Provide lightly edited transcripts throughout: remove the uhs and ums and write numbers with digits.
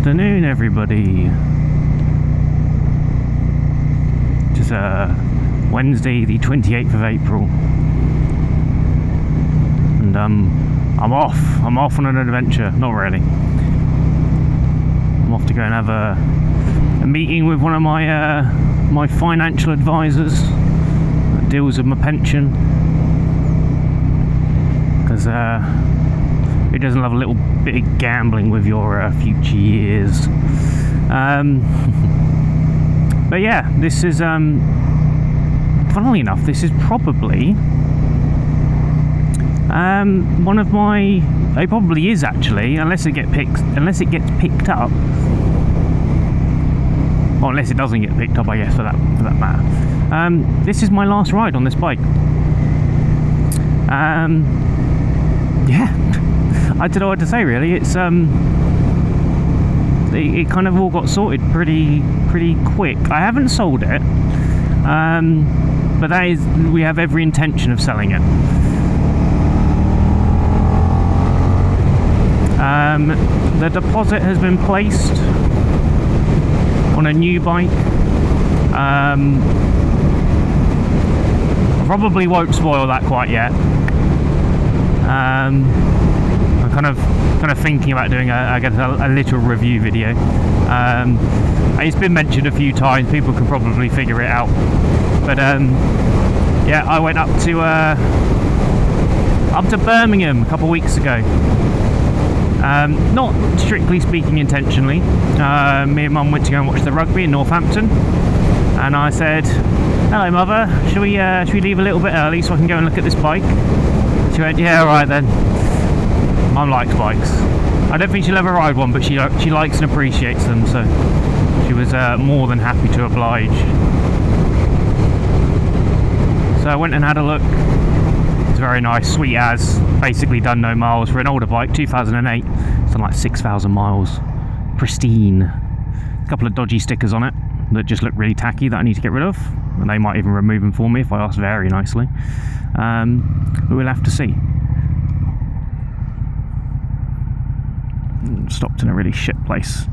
afternoon, everybody. Just Wednesday, the 28th of April, and I'm off on an adventure. Not really. I'm off to go and have a meeting with one of my my financial advisors that deals with my pension, because who doesn't love a little bit of gambling with your future years? But yeah, this is funnily enough, this is probably one of my. It probably is actually, unless it gets picked up. Well, unless it doesn't get picked up, I guess, for that matter. This is my last ride on this bike. Yeah, I don't know what to say really. It's it kind of all got sorted pretty quick. I haven't sold it, but we have every intention of selling it. The deposit has been placed on a new bike. I probably won't spoil that quite yet. I'm kind of thinking about doing a little review video. It's been mentioned a few times. People can probably figure it out. But yeah, I went up to Birmingham a couple of weeks ago. Not strictly speaking intentionally. Me and Mum went to go and watch the rugby in Northampton, and I said, "Hello, Mother. Should we leave a little bit early so I can go and look at this bike?" She went, "Yeah, all right then." Mum likes bikes. I don't think she'll ever ride one, but she likes and appreciates them, so she was more than happy to oblige. So I went and had a look. It's very nice, sweet as. Basically done no miles for an older bike, 2008. It's done like 6,000 miles. Pristine. A couple of dodgy stickers on it that just look really tacky that I need to get rid of, and they might even remove them for me if I ask very nicely. But we'll have to see. Stopped in a really shit place.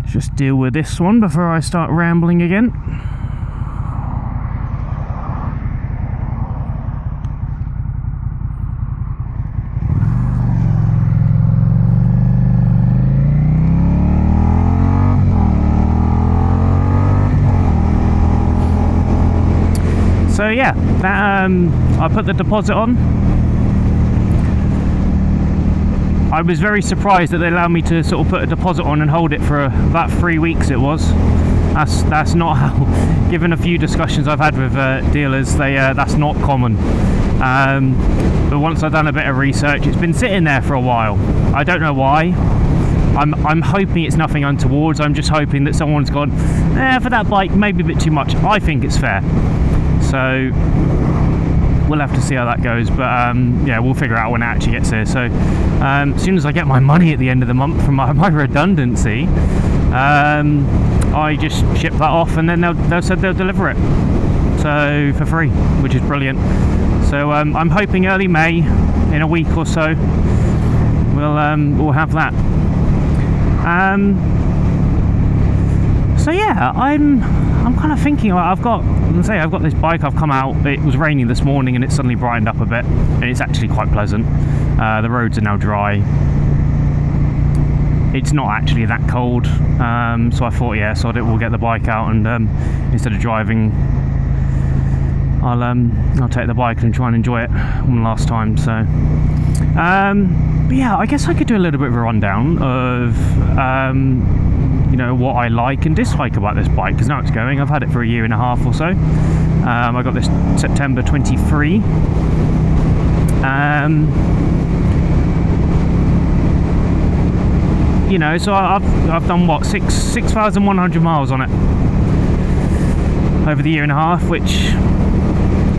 Let's just deal with this one before I start rambling again. So yeah, that I put the deposit on. I was very surprised that they allowed me to sort of put a deposit on and hold it for about 3 weeks. It was. That's not how. Given a few discussions I've had with dealers, that's not common. But once I've done a bit of research, it's been sitting there for a while. I don't know why. I'm hoping it's nothing untoward. I'm just hoping that someone's gone, for that bike, maybe a bit too much. I think it's fair. So we'll have to see how that goes, but yeah, we'll figure out when it actually gets here. So as soon as I get my money at the end of the month from my redundancy, I just ship that off, and then they said they'll deliver it, so for free, which is brilliant. So I'm hoping early May, in a week or so, we'll have that. So yeah, I'm kind of thinking, I've got this bike. I've come out. It was raining this morning, and it suddenly brightened up a bit, and it's actually quite pleasant. The roads are now dry. It's not actually that cold, so I thought, yeah, so we'll get the bike out, and instead of driving, I'll take the bike and try and enjoy it one last time. So, but yeah, I guess I could do a little bit of a rundown of you know, what I like and dislike about this bike, because now it's going. I've had it for a year and a half or so. I got this September 23. You know, so I've done what, 6,100 miles on it over the year and a half, which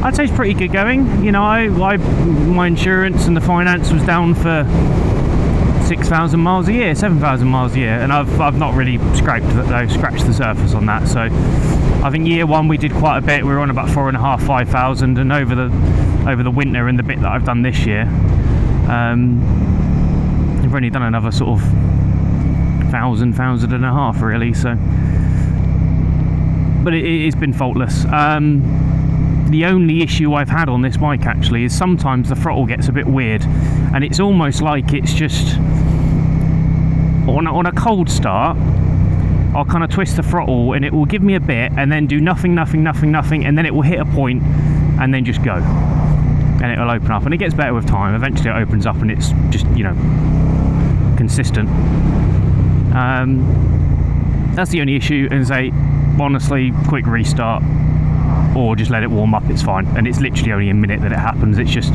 I'd say is pretty good going. You know, my insurance and the finance was down for 6,000 miles a year, 7,000 miles a year, and I've not really scratched the surface on that. So I think year one we did quite a bit. We were on about 4,500, 5,000, and over the winter and the bit that I've done this year, I've only done another sort of 1,000 and a half really, so, but it's been faultless. The only issue I've had on this bike actually is sometimes the throttle gets a bit weird, and it's almost like it's just on a cold start I'll kind of twist the throttle and it will give me a bit and then do nothing, and then it will hit a point and then just go, and it'll open up, and it gets better with time. Eventually it opens up and it's just, you know, consistent. That's the only issue, and say honestly, quick restart or just let it warm up, it's fine. And it's literally only a minute that it happens. It's just,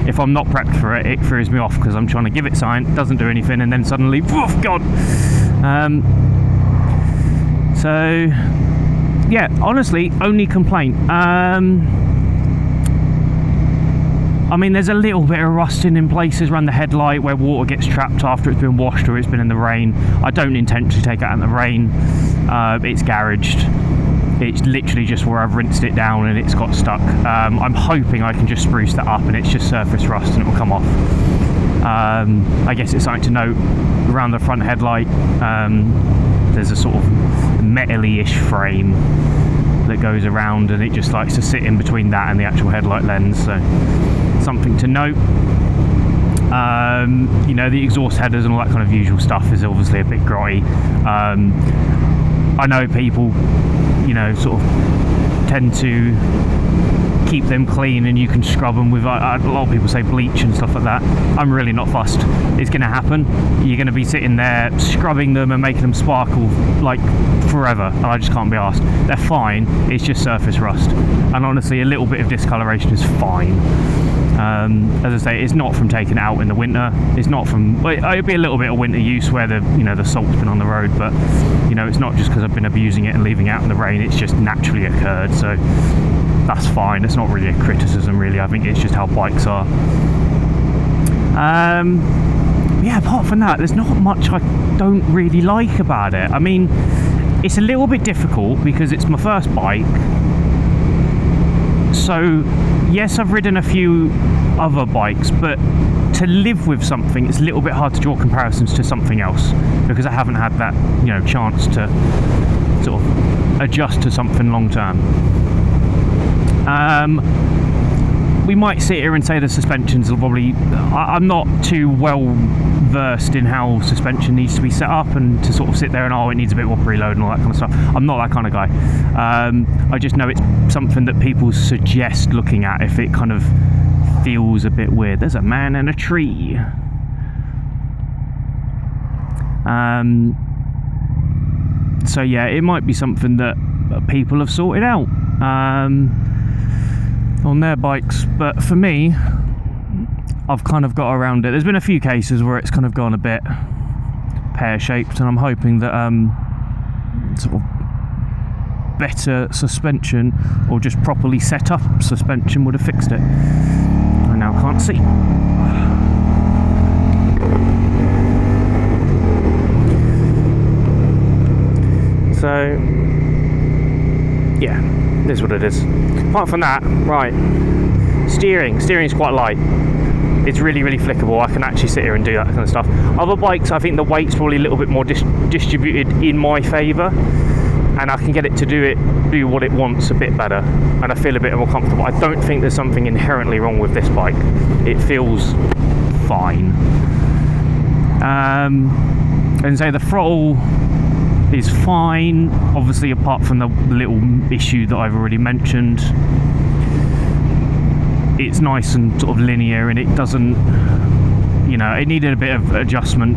if I'm not prepped for it, it throws me off because I'm trying to give it sign, doesn't do anything, and then suddenly, woof, God. So yeah, honestly, only complaint. I mean, there's a little bit of rusting in places around the headlight where water gets trapped after it's been washed or it's been in the rain. I don't intentionally take it out in the rain. It's garaged. It's literally just where I've rinsed it down and it's got stuck. I'm hoping I can just spruce that up and it's just surface rust and it will come off. I guess it's something to note around the front headlight. There's a sort of metal-y-ish frame that goes around, and it just likes to sit in between that and the actual headlight lens, so something to note. You know, the exhaust headers and all that kind of usual stuff is obviously a bit grotty. I know people, you know, sort of tend to keep them clean and you can scrub them with, a lot of people say bleach and stuff like that. I'm really not fussed. It's going to happen. You're going to be sitting there scrubbing them and making them sparkle like forever, and I just can't be asked. They're fine, it's just surface rust, and honestly a little bit of discoloration is fine. As I say, it's not from taking it out in the winter. It's not from, well, it'd be a little bit of winter use where the, you know, the salt's been on the road, but you know, it's not just because I've been abusing it and leaving it out in the rain. It's just naturally occurred, so that's fine. It's not really a criticism really. I think it's just how bikes are. Yeah, apart from that, there's not much I don't really like about it. I mean, it's a little bit difficult because it's my first bike. So yes, I've ridden a few other bikes, but to live with something, it's a little bit hard to draw comparisons to something else because I haven't had that, you know, chance to sort of adjust to something long term. We might sit here and say the suspensions will probably, I'm not too well versed in how suspension needs to be set up, and to sort of sit there and, oh, it needs a bit more preload and all that kind of stuff. I'm not that kind of guy. I just know it's something that people suggest looking at if it kind of feels a bit weird. There's a man in a tree. So yeah, it might be something that people have sorted out on their bikes, but for me, I've kind of got around it. There's been a few cases where it's kind of gone a bit pear-shaped, and I'm hoping that sort of better suspension, or just properly set up suspension, would have fixed it. I now can't see. So yeah, this is what it is. Apart from that, right, steering's quite light. It's really flickable. I can actually sit here and do that kind of stuff. Other bikes, I think the weight's probably a little bit more distributed in my favour, and I can get it to do what it wants a bit better, and I feel a bit more comfortable. I don't think there's something inherently wrong with this bike. It feels fine. And so the throttle is fine, obviously, apart from the little issue that I've already mentioned. It's nice and sort of linear, and it doesn't, you know, it needed a bit of adjustment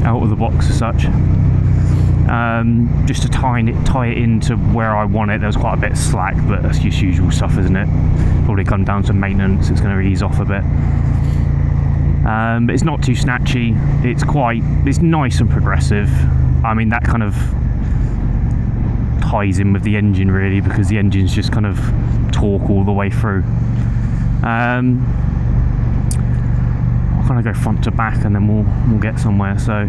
out of the box as such, just to tie it into where I want it. There was quite a bit of slack, but that's just usual stuff, isn't it? Probably come down to maintenance. It's going to ease off a bit, but it's not too snatchy. It's nice and progressive. I mean, that kind of ties in with the engine really, because the engine's just kind of torque all the way through. I'll kind of go front to back and then we'll get somewhere. So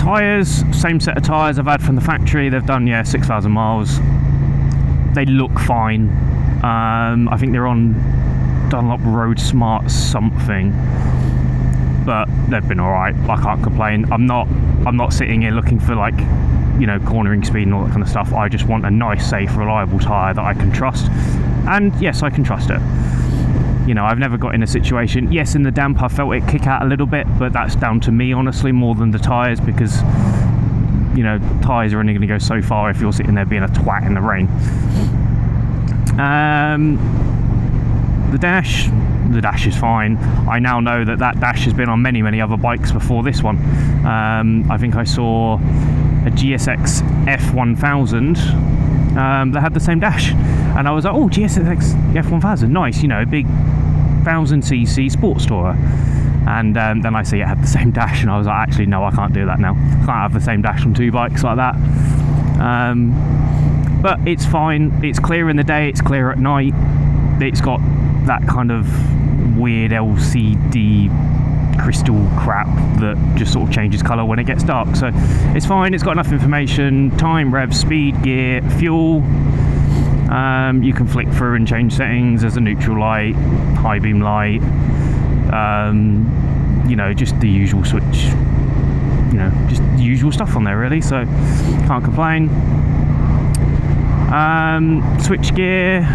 tyres, same set of tyres I've had from the factory. They've done 6,000 miles. They look fine. I think they're on Dunlop Road Smart something, but they've been all right. I can't complain. I'm not sitting here looking for, like, you know, cornering speed and all that kind of stuff. I just want a nice, safe, reliable tyre that I can trust, and yes, I can trust it. You know, I've never got in a situation, yes, in the damp I felt it kick out a little bit, but that's down to me, honestly, more than the tyres, because, you know, tyres are only going to go so far if you're sitting there being a twat in the rain. The dash is fine. I now know that dash has been on many other bikes before this one. I think I saw a GSX F1000 that had the same dash, and I was like, oh, GSX F1000, nice, you know, big 1000cc sports tourer. And then I see it had the same dash, and I was like, actually, no, I can't do that now. I can't have the same dash on two bikes like that. But it's fine. It's clear in the day, it's clear at night. It's got that kind of weird LCD crystal crap that just sort of changes colour when it gets dark. So it's fine. It's got enough information: time, rev, speed, gear, fuel. You can flick through and change settings. There's a neutral light, high beam light. You know, just the usual switch. You know, just the usual stuff on there, really. So can't complain. Switch gear.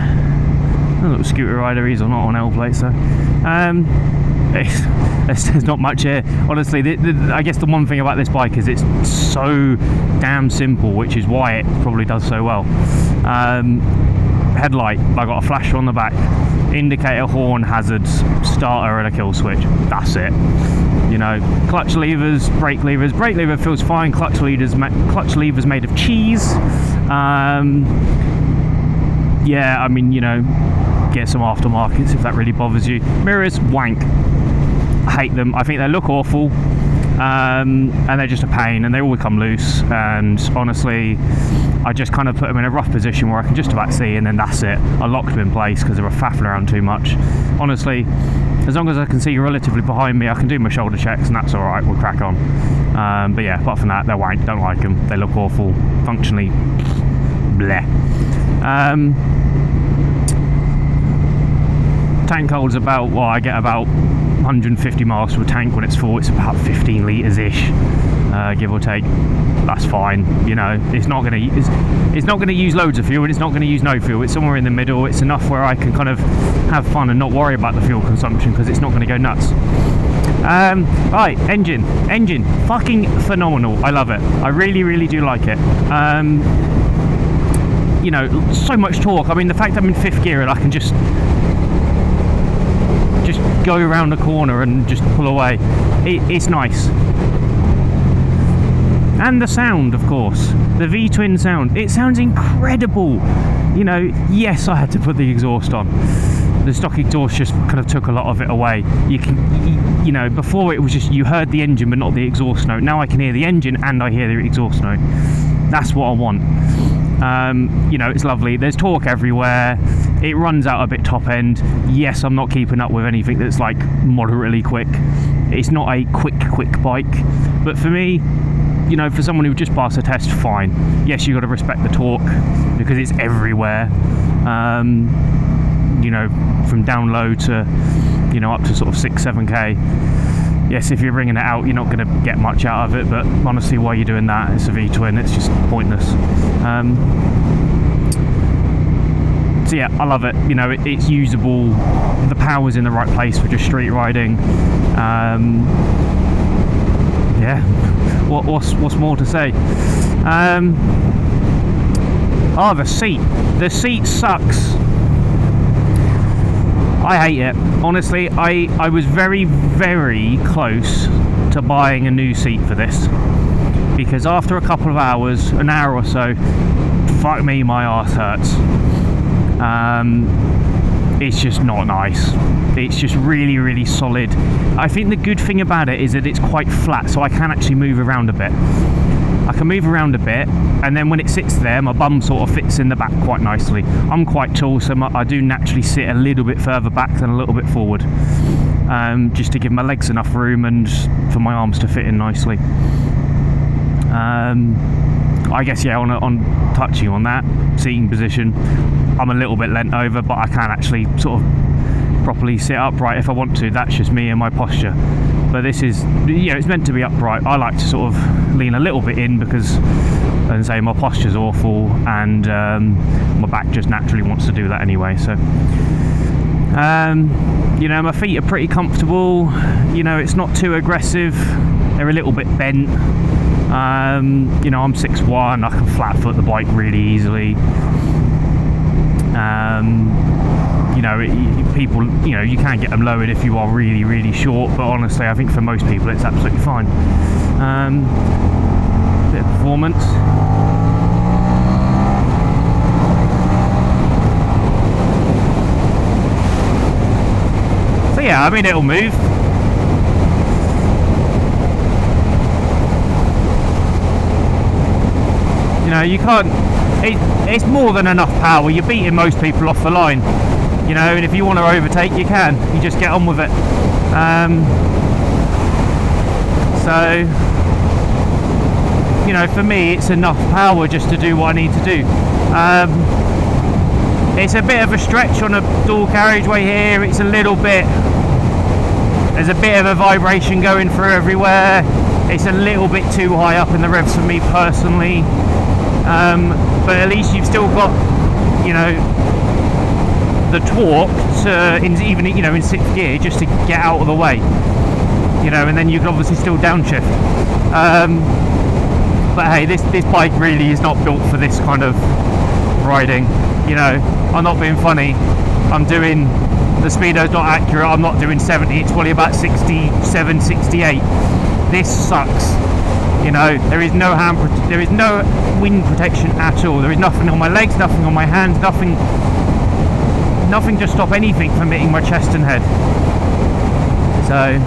A little scooter rider, he's not on L plate, so there's not much here. Honestly, I guess the one thing about this bike is it's so damn simple, which is why it probably does so well. Headlight, I got a flasher on the back, indicator, horn, hazards, starter, and a kill switch. That's it. You know, clutch levers, brake levers. Brake lever feels fine. Clutch levers made of cheese. Yeah, I mean, you know, get some aftermarkets if that really bothers you. Mirrors, wank. I hate them. I think they look awful, and they're just a pain, and they all come loose. And honestly, I just kind of put them in a rough position where I can just about see, and then that's it. I locked them in place because they were faffing around too much. Honestly, as long as I can see relatively behind me, I can do my shoulder checks, and that's all right. We'll crack on. But yeah, apart from that, they're wank. Don't like them. They look awful. Functionally, bleh. Tank holds about, well, I get about 150 miles to a tank when it's full. It's about 15 litres ish, give or take. That's fine. You know, it's not going to use loads of fuel, and it's not going to use no fuel. It's somewhere in the middle. It's enough where I can kind of have fun and not worry about the fuel consumption, because it's not going to go nuts. Right, engine, fucking phenomenal. I love it. I really do like it. You know, so much torque. I mean, the fact I'm in fifth gear and I can just go around the corner and just pull away, it's nice. And the sound, of course, the V-twin sound, it sounds incredible. You know, yes, I had to put the exhaust on. The stock exhaust just kind of took a lot of it away. You know, before it was just, you heard the engine but not the exhaust note. Now I can hear the engine and I hear the exhaust note. That's what I want. You know, it's lovely. There's torque everywhere. It runs out a bit top end. Yes, I'm not keeping up with anything that's like moderately quick. It's not a quick bike, but for me, you know, for someone who just passed a test, fine. Yes, you got to respect the torque because it's everywhere. You know, from down low to, you know, up to sort of 6-7k. Yes, if you're ringing it out, you're not going to get much out of it, but honestly, why are you doing that? It's a V-twin, it's just pointless. So yeah, I love it. You know, it's usable. The power's in the right place for just street riding. Yeah, what's more to say? Oh, the seat. The seat sucks. I hate it. Honestly, I was very close to buying a new seat for this, because after a couple of hours, an hour or so, fuck me, my arse hurts. It's just not nice. It's just really solid. I think the good thing about it is that it's quite flat, so I can actually move around a bit. I can move around a bit, and then when it sits there, my bum sort of fits in the back quite nicely. I'm quite tall, so I do naturally sit a little bit further back than a little bit forward, just to give my legs enough room and for my arms to fit in nicely. I guess, yeah, on touching on that seating position, I'm a little bit leant over, but I can actually sort of properly sit upright if I want to. That's just me and my posture. But this is, you know, it's meant to be upright. I like to sort of lean a little bit in because, and say, my posture's awful, and my back just naturally wants to do that anyway. So you know, my feet are pretty comfortable. You know, it's not too aggressive. They're a little bit bent. You know, I'm 6'1", I can flat foot the bike really easily. You know, people, you know, you can get them lowered if you are really, really short, but honestly, I think for most people it's absolutely fine. Bit of performance. So yeah, I mean, it'll move. You know, you can't, it's more than enough power. You're beating most people off the line, you know, and if you want to overtake, you can. You just get on with it. So, you know, for me, it's enough power just to do what I need to do. It's a bit of a stretch on a dual carriageway here. It's a little bit, there's a bit of a vibration going through everywhere. It's a little bit too high up in the revs for me personally. But at least you've still got, you know, the torque to, even, you know, in 6th gear, just to get out of the way, you know, and then you can obviously still downshift. But hey, this bike really is not built for this kind of riding. You know, I'm not being funny. I'm doing, the speedo's not accurate. I'm not doing 70. It's probably about 67, 68. This sucks. You know, there is no there is no wind protection at all. There is nothing on my legs, nothing on my hands, nothing to stop anything from hitting my chest and head. So,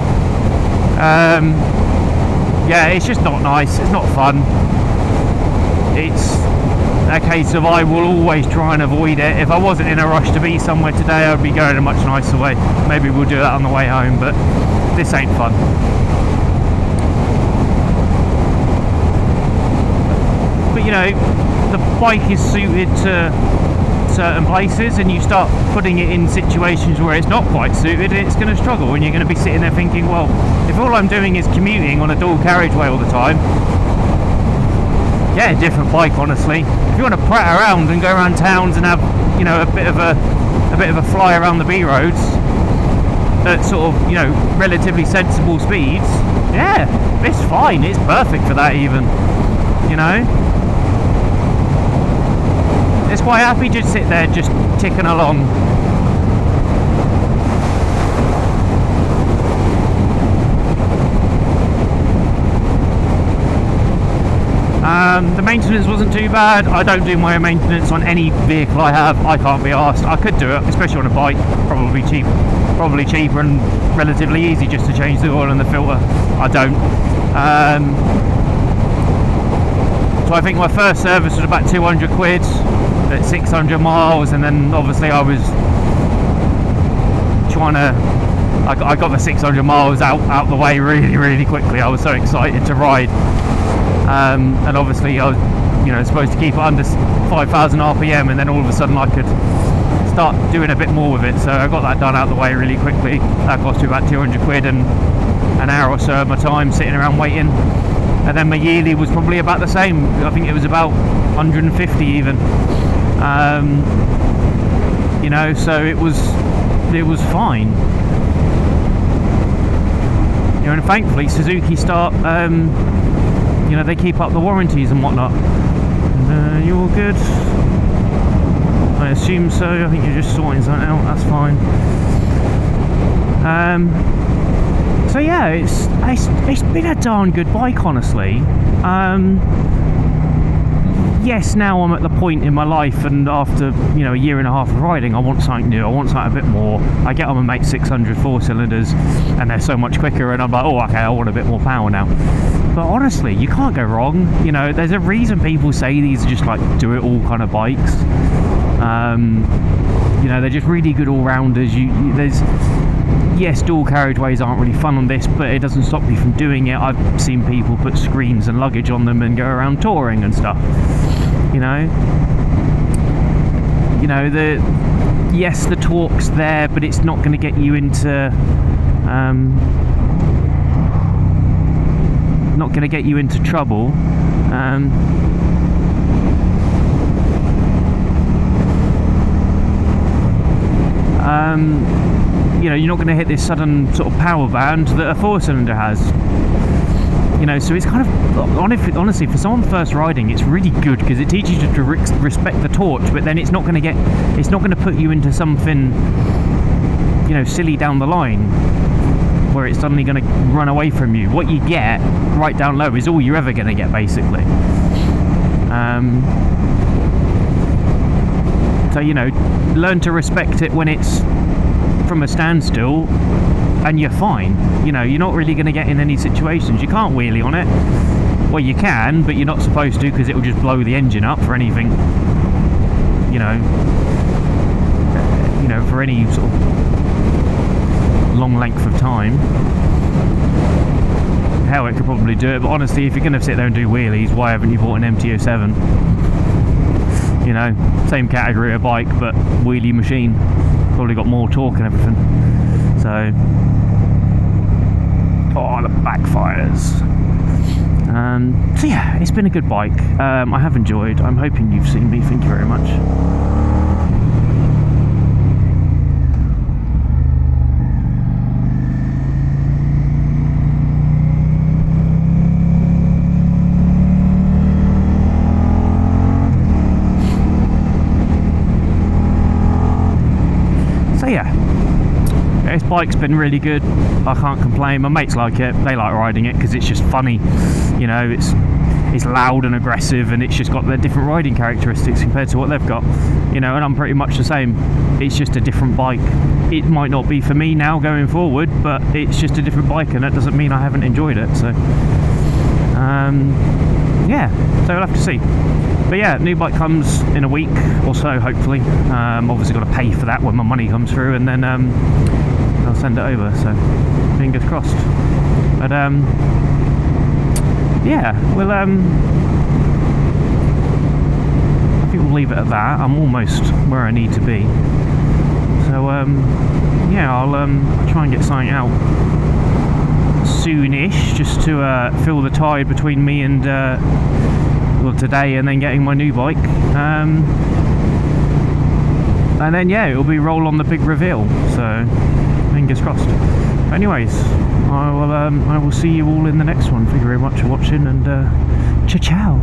yeah, it's just not nice. It's not fun. It's a case of I will always try and avoid it. If I wasn't in a rush to be somewhere today, I'd be going a much nicer way. Maybe we'll do that on the way home, but this ain't fun. But you know, the bike is suited to certain places, and you start putting it in situations where it's not quite suited, it's going to struggle, and you're going to be sitting there thinking, well, if all I'm doing is commuting on a dual carriageway all the time, yeah, different bike, honestly. If you want to prat around and go around towns and have, you know, a bit of a fly around the B roads at sort of, you know, relatively sensible speeds, yeah, it's fine. It's perfect for that, even, you know. It's quite happy just sit there, just ticking along. The maintenance wasn't too bad. I don't do my own maintenance on any vehicle I have. I can't be asked. I could do it, especially on a bike. Probably cheaper and relatively easy just to change the oil and the filter. I don't. So I think my first service was about 200 quid at 600 miles, and then obviously I was trying to, I got the 600 miles out the way really quickly. I was so excited to ride. And obviously I was, you know, supposed to keep it under 5,000 RPM, and then all of a sudden I could start doing a bit more with it, so I got that done out the way really quickly. That cost me about 200 quid and an hour or so of my time sitting around waiting. And then my yearly was probably about the same. I think it was about 150 even. You know, so it was fine. You know, and thankfully Suzuki start, you know, they keep up the warranties and whatnot. And, you all good? I assume so. I think you're just sorting something out. That's fine. So yeah, it's been a darn good bike, honestly. Yes, now I'm at the point in my life, and after, you know, a year and a half of riding, I want something new. I want something a bit more. I get on my mate's 600 4-cylinders, and they're so much quicker, and I'm like, oh, okay, I want a bit more power now. But honestly, you can't go wrong. You know, there's a reason people say these are just like do-it-all kind of bikes. You know, they're just really good all-rounders. Yes, dual carriageways aren't really fun on this, but it doesn't stop you from doing it. I've seen people put screens and luggage on them and go around touring and stuff. You know, yes, the torque's there, but it's not going to get you into trouble. You know, you're not going to hit this sudden sort of power band that a 4-cylinder has. You know, so it's kind of, honestly, for someone first riding, it's really good because it teaches you to respect the torch, but then it's not going to put you into something, you know, silly down the line where it's suddenly going to run away from you. What you get right down low is all you're ever going to get, basically. So, you know, learn to respect it when it's from a standstill, and you're fine. You know, you're not really going to get in any situations. You can't wheelie on it. Well, you can, but you're not supposed to, because it will just blow the engine up for anything, you know, for any sort of long length of time. Hell, it could probably do it, but honestly, if you're going to sit there and do wheelies, why haven't you bought an MT-07? You know, same category of bike, but wheelie machine. Probably got more torque and everything. So, oh, the backfires. So yeah, it's been a good bike. I have enjoyed. I'm hoping you've seen me. Thank you very much. So yeah, this bike's been really good. I can't complain. My mates like it. They like riding it because it's just funny. You know, it's loud and aggressive, and it's just got their different riding characteristics compared to what they've got. You know, and I'm pretty much the same. It's just a different bike. It might not be for me now going forward, but it's just a different bike, and that doesn't mean I haven't enjoyed it. So, yeah. So we'll have to see. But yeah, new bike comes in a week or so, hopefully. Obviously got to pay for that when my money comes through, and then I'll send it over, so fingers crossed. But yeah, we'll I think we'll leave it at that. I'm almost where I need to be. So yeah, I'll try and get something out soonish, just to fill the tide between me and well, today and then getting my new bike, and then yeah, it'll be roll on the big reveal, so fingers crossed. But anyways, I will see you all in the next one. Thank you very much for watching, and ciao ciao.